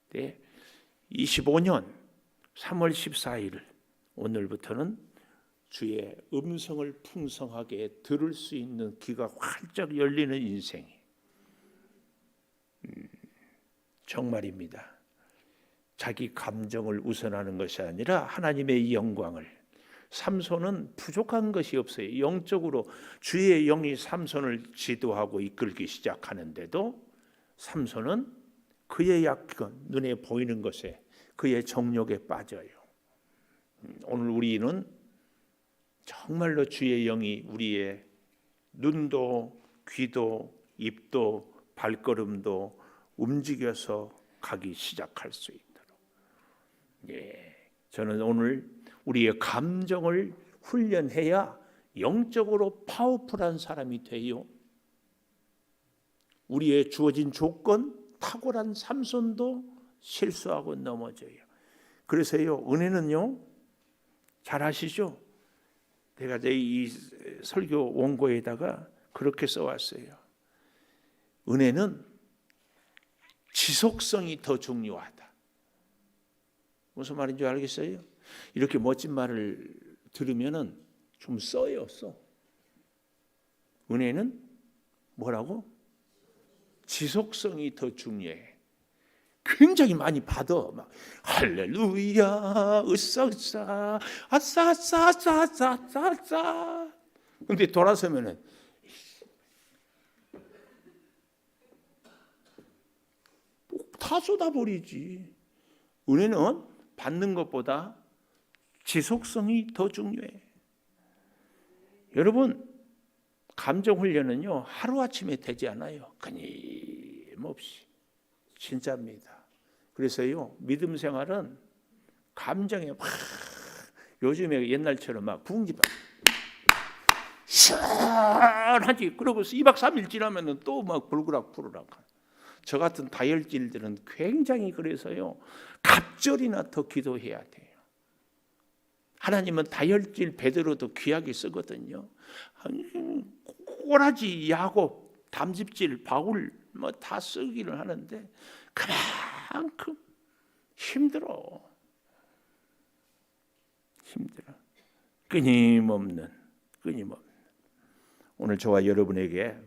네, 25년 3월 14일 오늘부터는 주의 음성을 풍성하게 들을 수 있는 귀가 활짝 열리는 인생이 정말입니다. 자기 감정을 우선하는 것이 아니라 하나님의 영광을. 삼손은 부족한 것이 없어요. 영적으로 주의 영이 삼손을 지도하고 이끌기 시작하는데도 삼손은 그의 약간 눈에 보이는 것에 그의 정욕에 빠져요. 오늘 우리는 정말로 주의 영이 우리의 눈도 귀도 입도 발걸음도 움직여서 가기 시작할 수 있도록. 저는 오늘 우리의 감정을 훈련해야 영적으로 파워풀한 사람이 돼요. 우리의 주어진 조건, 탁월한 삼손도 실수하고 넘어져요. 그래서요, 은혜는요, 잘 아시죠? 제가 이 설교 원고에다가 그렇게 써왔어요. 은혜는 지속성이 더 중요하다. 무슨 말인지 알겠어요? 이렇게 멋진 말을 들으면은 좀 써요, 써. 은혜는 뭐라고? 지속성이 더 중요해. 굉장히 많이 받아. 막 할렐루야, 으쌰으쌰, 아싸싸싸싸싸싸. 근데 돌아서면은 다 쏟아버리지. 은혜는 받는 것보다 지속성이 더 중요해. 여러분, 감정 훈련은요, 하루아침에 되지 않아요. 끊임없이. 진짜입니다. 그래서요, 믿음 생활은 감정에 막, 요즘에 옛날처럼 막 부흥기 시원하지. 그러고서 2박 3일 지나면 또 막 불그락 저 같은 다혈질들은 굉장히 그래서요, 갑절이나 더 기도해야 돼요. 하나님은 다혈질 베드로도 귀하게 쓰거든요. 꼬라지 야곱, 담즙질 바울 뭐 다 쓰기를 하는데 그만큼 힘들어. 끊임없는. 오늘 저와 여러분에게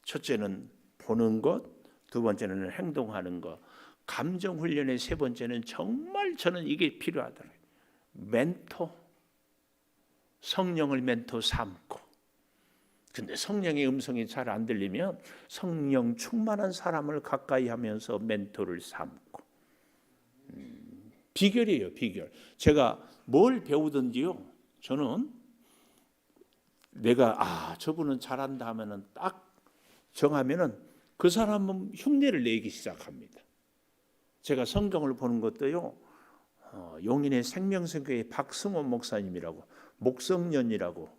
첫째는 보는 것, 두 번째는 행동하는 것, 감정 훈련의 세 번째는 정말 저는 이게 필요하더라고요. 멘토, 성령을 멘토 삼고. 근데 성령의 음성이 잘 안 들리면 성령 충만한 사람을 가까이 하면서 멘토를 삼고. 비결이에요, 비결. 제가 뭘 배우든지요, 저는 내가 저분은 잘한다 하면은 딱 정하면은 그 사람은 흉내를 내기 시작합니다. 제가 성경을 보는 것도요, 용인의 생명성교회 박승원 목사님이라고, 목성년이라고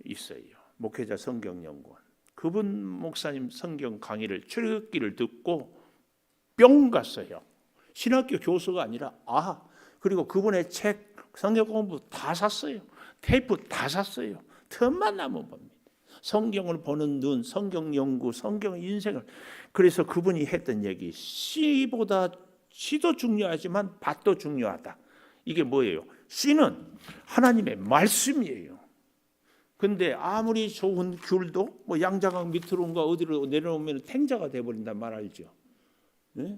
있어요. 목회자 성경연구원. 그분 목사님 성경 강의를 출애굽기를 듣고 뿅 갔어요. 신학교 교수가 아니라 그리고 그분의 책 성경 공부 다 샀어요. 테이프 다 샀어요. 틈만 나면 봅니다. 성경을 보는 눈, 성경 연구, 성경 인생을. 그래서 그분이 했던 얘기, 씨도 중요하지만 밭도 중요하다. 이게 뭐예요? 씨는 하나님의 말씀이에요. 근데 아무리 좋은 귤도 뭐 양자강 밑으로인가 어디로 내려오면 탱자가 돼버린단 말 알죠? 네?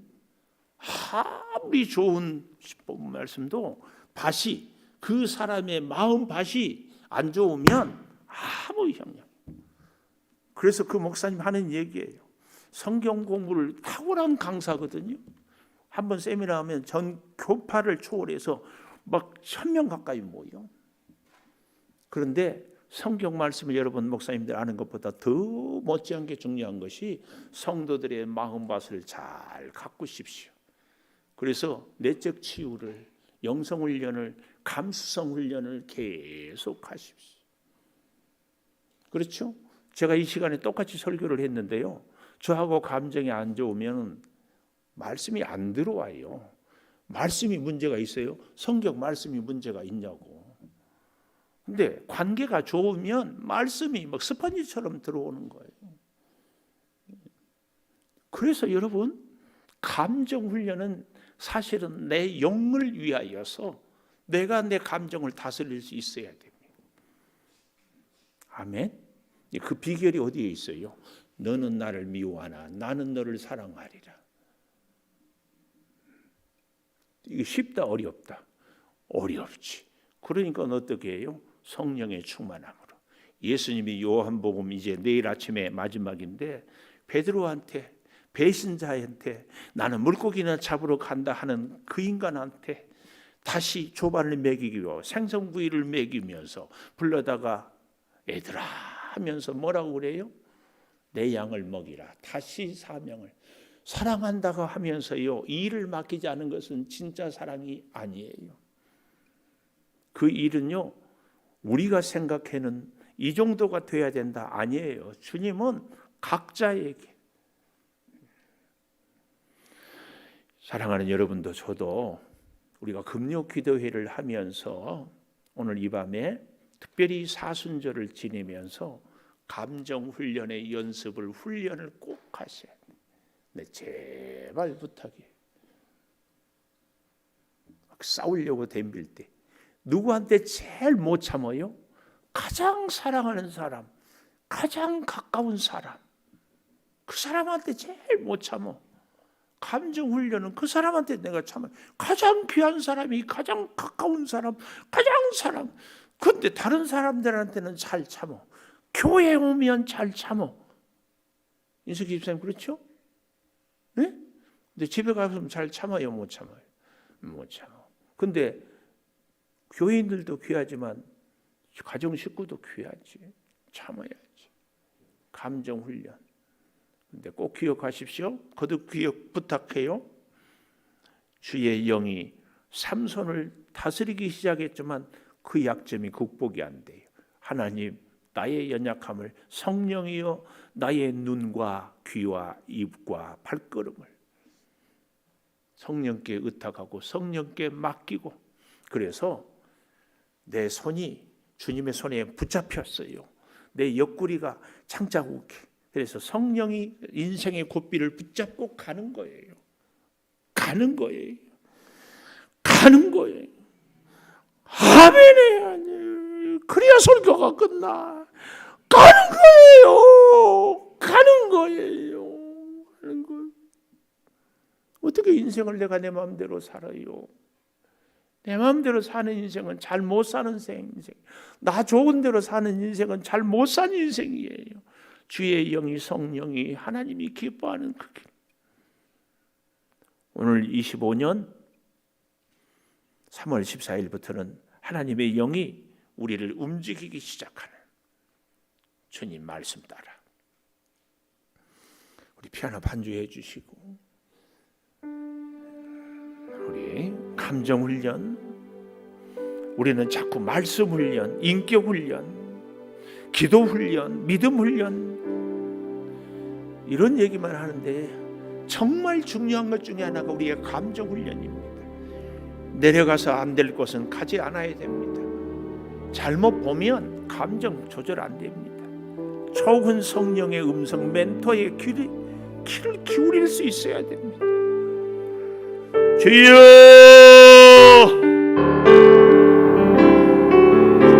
아무리 좋은 말씀도 밭이, 그 사람의 마음 밭이 안 좋으면 아무 영향. 그래서 그 목사님 하는 얘기예요. 성경 공부를 탁월한 강사거든요. 한번 세미나 하면 전 교파를 초월해서 막 1000명 가까이 모여. 그런데 성경 말씀을 여러분 목사님들 아는 것보다 더 못지않은 게 중요한 것이 성도들의 마음밭을 잘 가꾸십시오. 그래서 내적 치유를, 영성 훈련을, 감수성 훈련을 계속 하십시오. 그렇죠? 제가 이 시간에 똑같이 설교를 했는데요, 저하고 감정이 안 좋으면 말씀이 안 들어와요. 말씀이 문제가 있어요? 성경 말씀이 문제가 있냐고. 근데 관계가 좋으면 말씀이 막 스펀지처럼 들어오는 거예요. 그래서 여러분, 감정 훈련은 사실은 내 영을 위하여서 내가 내 감정을 다스릴 수 있어야 됩니다. 아멘. 그 비결이 어디에 있어요? 너는 나를 미워하나 나는 너를 사랑하리라. 이게 쉽다 어렵다? 어렵지. 그러니까 어떻게 해요? 성령의 충만함으로. 예수님이 요한복음 이제 내일 아침에 마지막인데 베드로한테, 배신자한테, 나는 물고기나 잡으러 간다 하는 그 인간한테 다시 조반을 먹이기 위해 생선구이를 먹이면서 불러다가 얘들아 하면서 뭐라고 그래요? 내 양을 먹이라. 다시 사명을. 사랑한다고 하면서요, 일을 맡기지 않은 것은 진짜 사랑이 아니에요. 그 일은요, 우리가 생각하는 이 정도가 돼야 된다 아니에요. 주님은 각자에게. 사랑하는 여러분도 저도 우리가 금요 기도회를 하면서 오늘 이 밤에 특별히 사순절을 지내면서 감정 훈련의 연습을 훈련을 꼭 하셔야 돼요. 네, 제발 부탁이에요. 막 싸우려고 덤빌 때 누구한테 제일 못 참아요? 가장 사랑하는 사람, 가장 가까운 사람, 그 사람한테 제일 못 참아. 감정 훈련은 그 사람한테 내가 참아. 가장 귀한 사람이 가장 가까운 사람, 가장 사람. 근데 다른 사람들한테는 잘 참아. 교회 오면 잘 참아. 인석이 집사님 그렇죠? 네? 근데 집에 가서 잘 참아요, 못 참아요? 못 참아. 근데 교인들도 귀하지만 가정 식구도 귀하지. 참아야지. 감정 훈련. 근데 꼭 기억하십시오. 거듭 기억 부탁해요. 주의 영이 삼손을 다스리기 시작했지만 그 약점이 극복이 안 돼요. 하나님, 나의 연약함을 성령이여 나의 눈과 귀와 입과 발걸음을 성령께 의탁하고 성령께 맡기고, 그래서 내 손이 주님의 손에 붙잡혔어요. 내 옆구리가 창자국해. 그래서 성령이 인생의 고삐를 붙잡고 가는 거예요. 가는 거예요. 가는 거예요. 아멘이에요. 그래야 설교가 끝나. 가는 거예요. 가는 거예요. 가는 거예요. 어떻게 인생을 내가 내 마음대로 살아요? 내 마음대로 사는 인생은 잘 못 사는 인생. 나 좋은 대로 사는 인생은 잘 못 사는 인생이에요. 주의 영이 성령이 하나님이 기뻐하는 그 길. 오늘 25년 3월 14일부터는 하나님의 영이 우리를 움직이기 시작하는 주님 말씀 따라 우리 피아노 반주해 주시고, 우리 감정 훈련, 우리는 자꾸 말씀 훈련, 인격 훈련, 기도 훈련, 믿음 훈련 이런 얘기만 하는데 정말 중요한 것 중에 하나가 우리의 감정 훈련입니다. 내려가서 안 될 곳은 가지 않아야 됩니다. 잘못 보면 감정 조절 안 됩니다. 좋은 성령의 음성, 멘토의 귀를 기울일 수 있어야 됩니다. 주여,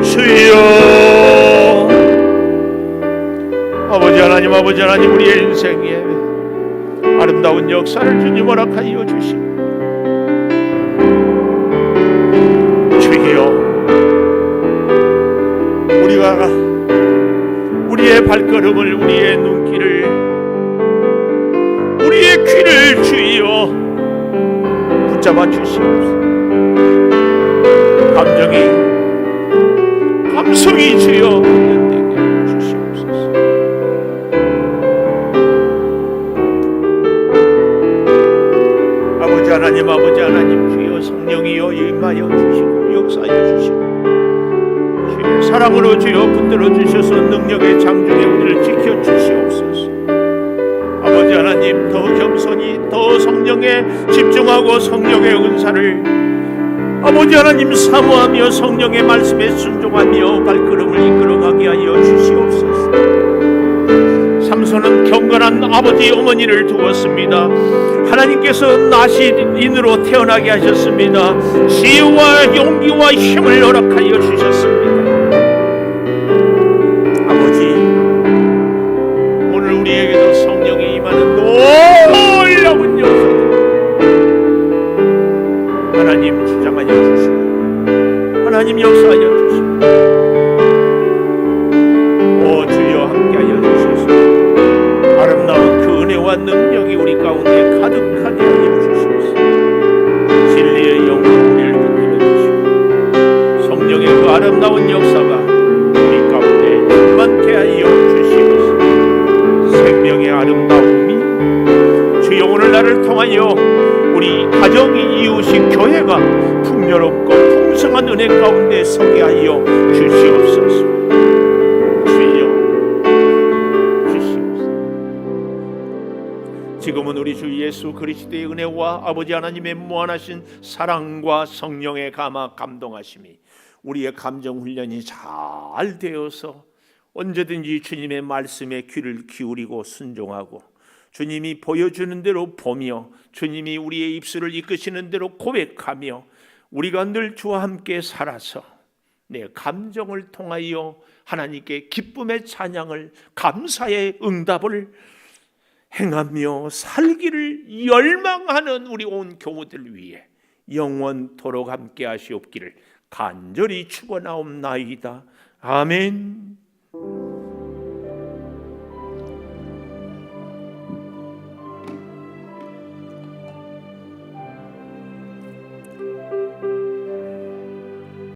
주여, 아버지 하나님, 아버지 하나님, 우리의 인생에 아름다운 역사를 주님 허락하여 주시고, 주여, 우리가 우리의 발걸음을, 우리의 눈길을, 우리의 귀를 주여 붙잡아 주시옵소서. 감성이 주여 훈련되게 주시옵소서. 아버지 하나님, 아버지 하나님, 주여 성령이여 임하여 주시고 역사하여 주시고, 주의 사랑으로 주여 붙들어 주셔서 능력의 장중에 우리를 지켜 주시옵소서. 아버지 하나님, 더 겸손히 더 성령에 집중하고 성령의 은사를 아버지 하나님 사모하며 성령의 말씀에 순종하며 발걸음을 이끌어가게 하여 주시옵소서. 삼손은 경건한 아버지 어머니를 두었습니다. 하나님께서 나시인으로 태어나게 하셨습니다. 지혜와 용기와 힘을 허락하여 주셨습니다. 은혜와 능력이 우리 가운데 가득하게 하여 주시옵소서. 진리의 영으로 우리를 붙들어 주시고 성령의 그 아름다운 역사가 우리 가운데 충만케 하여 주시옵소서. 생명의 아름다움이 주여 오늘 나를 통하여 우리 가정이 이웃이 교회가 풍요롭고 풍성한 은혜 가운데 서게 하여 주시옵소서. 지금은 우리 주 예수 그리스도의 은혜와 아버지 하나님의 무한하신 사랑과 성령의 감동하심이 우리의 감정 훈련이 잘 되어서 언제든지 주님의 말씀에 귀를 기울이고 순종하고 주님이 보여주는 대로 보며 주님이 우리의 입술을 이끄시는 대로 고백하며 우리가 늘 주와 함께 살아서 내 감정을 통하여 하나님께 기쁨의 찬양을 감사의 응답을 행하며 살기를 열망하는 우리 온 교우들 위해 영원토록 함께 하시옵기를 간절히 축원하옵나이다. 아멘.